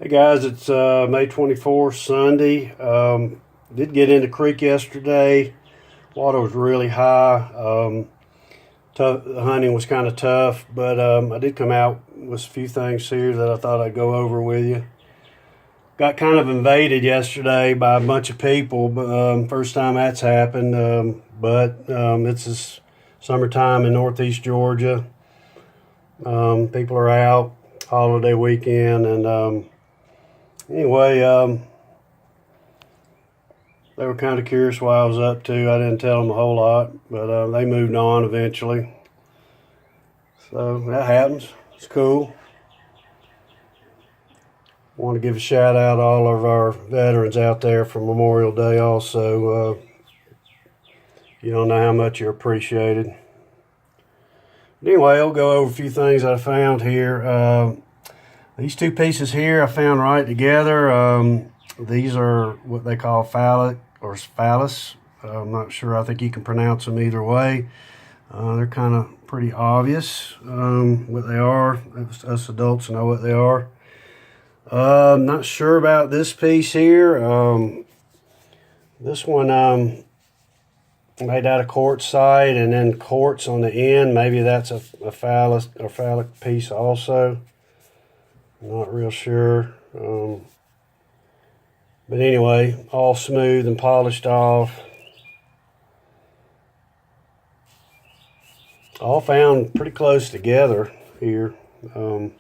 Hey guys, it's May 24th, Sunday. Did get into creek yesterday. Water was really high. The hunting was kind of tough, but I did come out with a few things here that I thought I'd go over with you. Got kind of invaded yesterday by a bunch of people. First time that's happened, but it's this summertime in northeast Georgia. People are out, holiday weekend, and anyway, they were kind of curious what I was up to. I didn't tell them a whole lot, but they moved on eventually. So that happens. It's cool. I want to give a shout out to all of our veterans out there for Memorial Day also. You don't know how much you're appreciated. But anyway, I'll go over a few things I found here. These two pieces here I found right together. These are what they call phallic or phallus. I'm not sure. I think you can pronounce them either way. They're kind of pretty obvious what they are. Us adults know what they are. I'm not sure about this piece here. This one made out of quartzite and then quartz on the end. Maybe that's a phallus or phallic piece also. I'm not real sure. But anyway, all smooth and polished off. All found pretty close together here. Little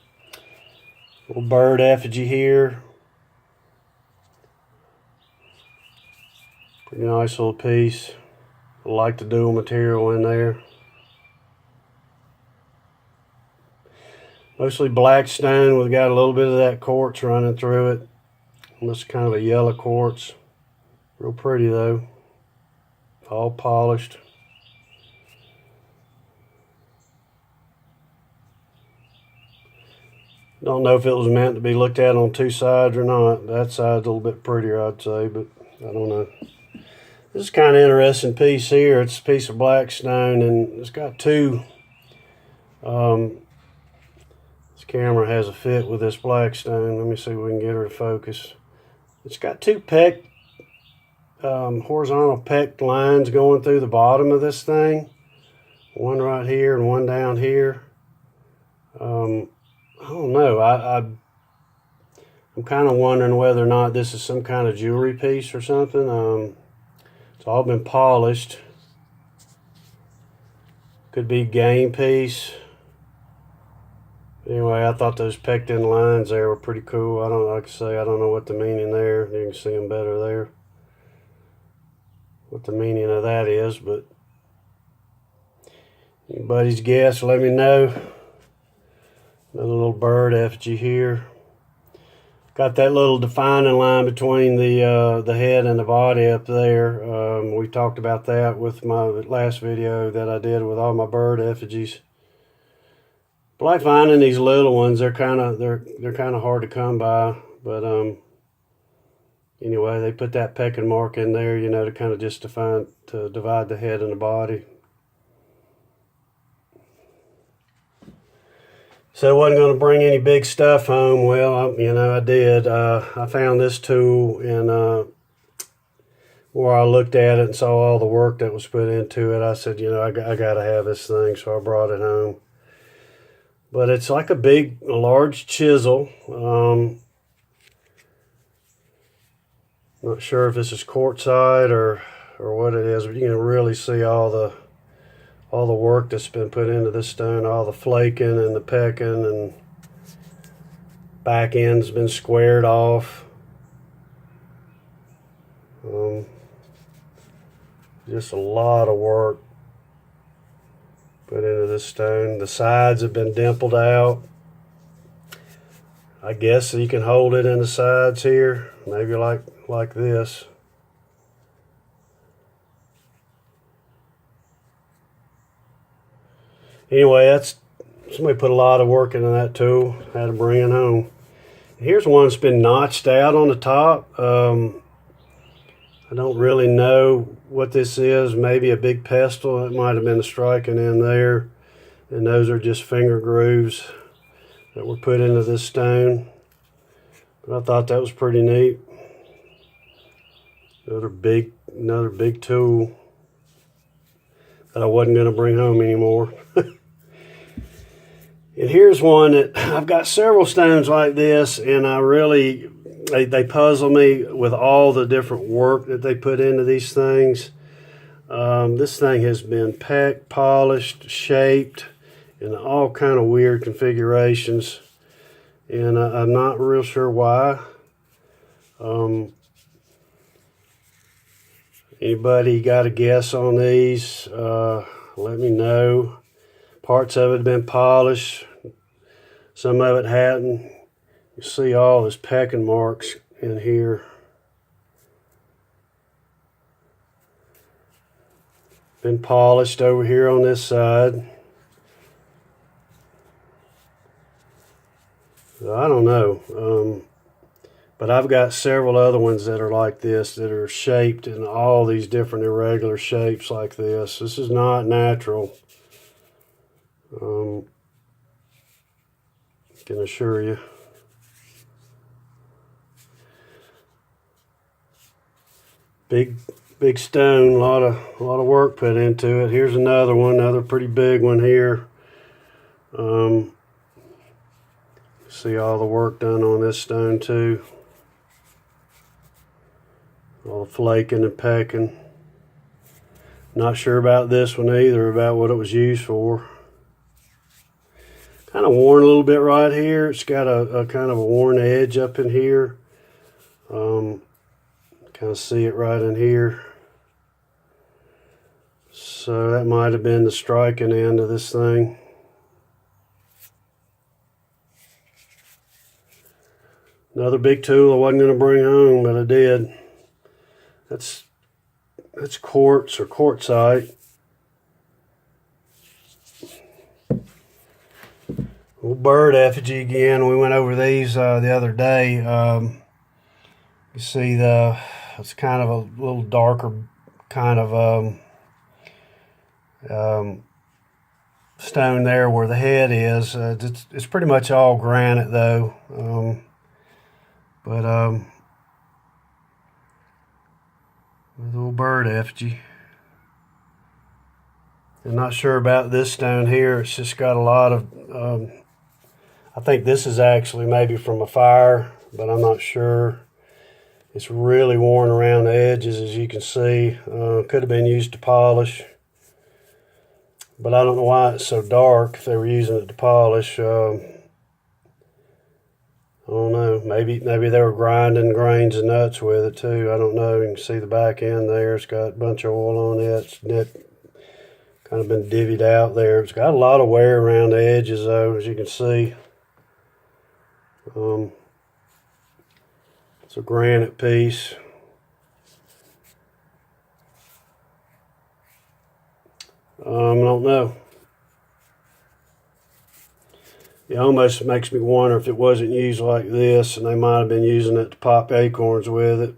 bird effigy here. Pretty nice little piece. I like the dual material in there. Mostly black stone. We've got a little bit of that quartz running through it. This kind of a yellow quartz. Real pretty though. All polished. Don't know if it was meant to be looked at on two sides or not. That side's a little bit prettier, I'd say, but I don't know. This is kind of interesting piece here. It's a piece of black stone, and it's got two. This camera has a fit with this black stone. Let me see if we can get her to focus. It's got two horizontal pecked lines going through the bottom of this thing. One right here and one down here. I don't know. I'm kind of wondering whether or not this is some kind of jewelry piece or something. It's all been polished. Could be game piece. Anyway, I thought those pecked in lines there were pretty cool. Like I say, I don't know what the meaning there. You can see them better there. What the meaning of that is, but anybody's guess, let me know. Another little bird effigy here. Got that little defining line between the head and the body up there. We talked about that with my last video that I did with all my bird effigies. But I like finding these little ones. They're kind of hard to come by. But anyway, they put that pecking mark in there, you know, to kind of just divide the head and the body. So I wasn't going to bring any big stuff home. Well, I did. I found this tool in where I looked at it and saw all the work that was put into it. I said, I got to have this thing, so I brought it home. But it's like a large chisel. Not sure if this is quartzite or what it is, but you can really see all the work that's been put into this stone, all the flaking and the pecking, and back end's been squared off. Just a lot of work put into this stone. The sides have been dimpled out. I guess you can hold it in the sides here, maybe like this. Anyway, somebody put a lot of work into that tool. Had to bring it home. Here's one that's been notched out on the top. I don't really know what this is. Maybe a big pestle. It might have been a striking in there. And those are just finger grooves that were put into this stone. But I thought that was pretty neat. Another big tool that I wasn't going to bring home anymore. And here's one that I've got several stones like this, and they puzzle me with all the different work that they put into these things. This thing has been pecked, polished, shaped in all kind of weird configurations, and I'm not real sure why. Anybody got a guess on these? Let me know. Parts of it have been polished. Some of it hadn't. You see all this pecking marks in here. Been polished over here on this side. I don't know. But I've got several other ones that are like this, that are shaped in all these different irregular shapes like this. This is not natural. Can assure you. Big stone, a lot of work put into it. Here's another one, another pretty big one here. See all the work done on this stone too. All the flaking and pecking. Not sure about this one either, about what it was used for. Kind of worn a little bit right here. It's got a kind of a worn edge up in here. Kind of see it right in here. So that might have been the striking end of this thing. Another big tool I wasn't going to bring home, but I did. That's quartz or quartzite. Little bird effigy again. We went over these the other day. You see it's kind of a little darker kind of stone there where the head is. It's pretty much all granite though. But a little bird effigy. I'm not sure about this stone here. It's just got a lot of, I think this is actually maybe from a fire, but I'm not sure. It's really worn around the edges, as you can see. Could have been used to polish, but I don't know why it's so dark if they were using it to polish. I don't know. Maybe they were grinding grains of nuts with it too. I don't know. You can see the back end there. It's got a bunch of oil on it. It's kind of been divvied out there. It's got a lot of wear around the edges though, as you can see. It's a granite piece. I don't know. It almost makes me wonder if it wasn't used like this and they might have been using it to pop acorns with it.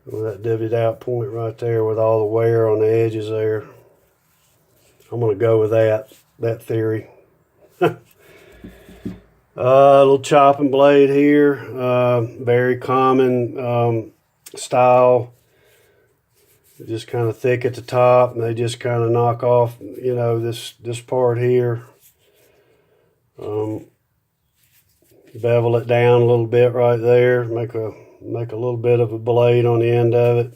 With that divvied out point right there with all the wear on the edges there. I'm going to go with that theory. Little chopping blade here. Very common style. Just kind of thick at the top, and they just kind of knock off, you know, this part here. Bevel it down a little bit right there. Make a little bit of a blade on the end of it.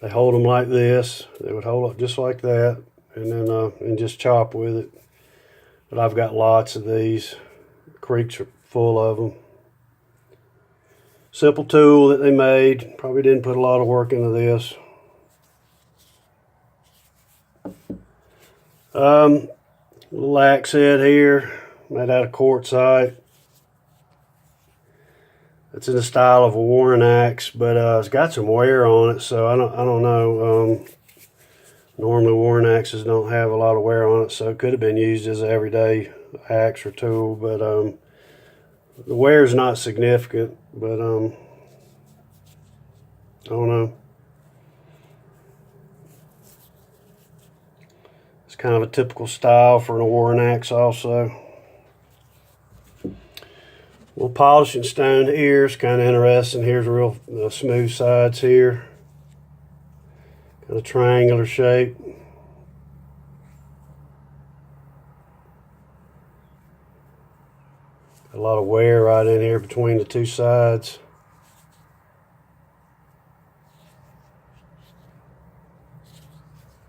They hold them like this. They would hold it just like that, and then and just chop with it. But I've got lots of these. Creeks are full of them. Simple tool that they made. Probably didn't put a lot of work into this. Little axe head here, made out of quartzite. It's in the style of a Warren axe, but it's got some wear on it, so I don't know. Normally Warren axes don't have a lot of wear on it, so it could have been used as an everyday axe or tool, but the wear is not significant, but I don't know. It's kind of a typical style for an Warren axe also. Little polishing stone here. It's kind of interesting. Here's real smooth sides here. Kind of triangular shape. A lot of wear right in here between the two sides.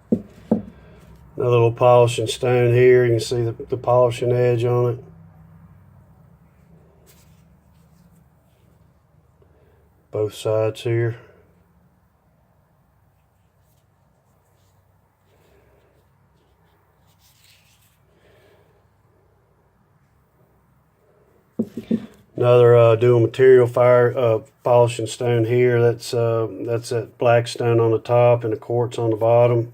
Another little polishing stone here. You can see the polishing edge on it. Both sides here. Another dual material fire polishing stone here. That's that black stone on the top and the quartz on the bottom.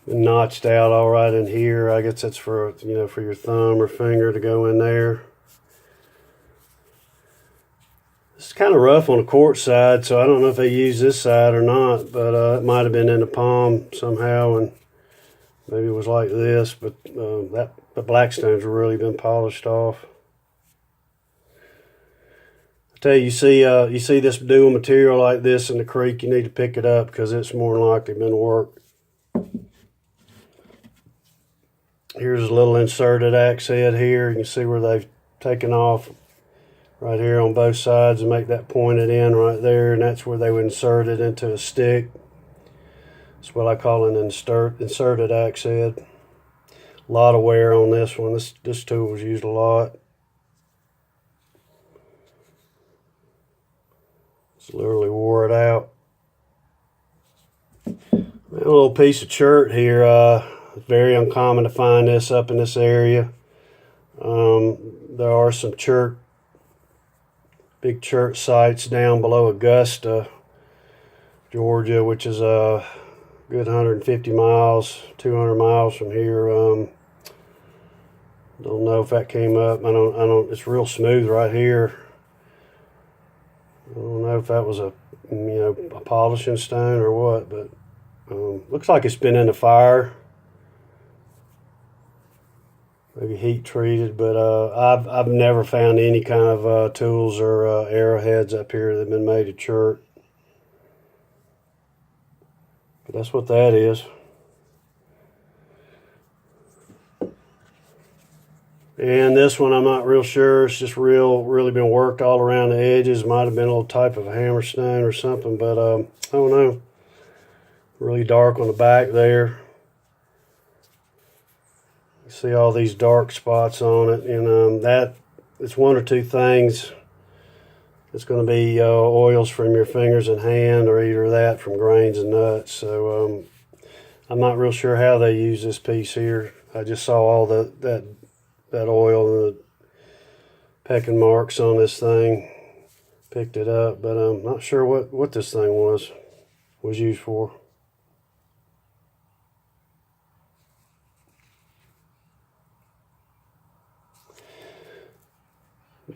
And notched out all right in here. I guess that's for for your thumb or finger to go in there. It's kind of rough on the quartz side, so I don't know if they use this side or not, but it might have been in the palm somehow, and maybe it was like this, but the black stones have really been polished off. I tell you, you see this dual material like this in the creek, you need to pick it up because it's more than likely been worked. Here's a little inserted axe head here. You can see where they've taken off right here on both sides and make that pointed in right there, and that's where they would insert it into a stick. That's what I call an inserted axe head. A lot of wear on this one. This tool was used a lot. It's literally wore it out. A little piece of chert here. Very uncommon to find this up in this area. There are some big chert sites down below Augusta, Georgia, which is a good 150 miles, 200 miles from here. Don't know if that came up. I don't. It's real smooth right here. I don't know if that was a polishing stone or what, but looks like it's been in the fire. Maybe heat treated, but I've never found any kind of tools or arrowheads up here that have been made of chert. But that's what that is. And this one I'm not real sure. It's just really been worked all around the edges. Might have been a little type of a hammerstone or something, but I don't know. Really dark on the back there. See all these dark spots on it, and that it's one or two things. It's going to be oils from your fingers and hand, or either that from grains and nuts. So I'm not real sure how they use this piece here. I just saw all that oil and the pecking marks on this thing. Picked it up, but I'm not sure what this thing was used for.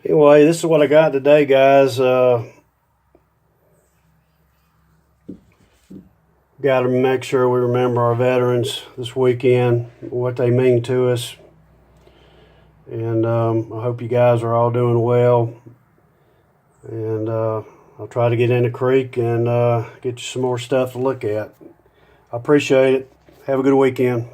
Anyway, this is what I got today, guys. Got to make sure we remember our veterans this weekend, what they mean to us. And I hope you guys are all doing well. And I'll try to get in the creek and get you some more stuff to look at. I appreciate it. Have a good weekend.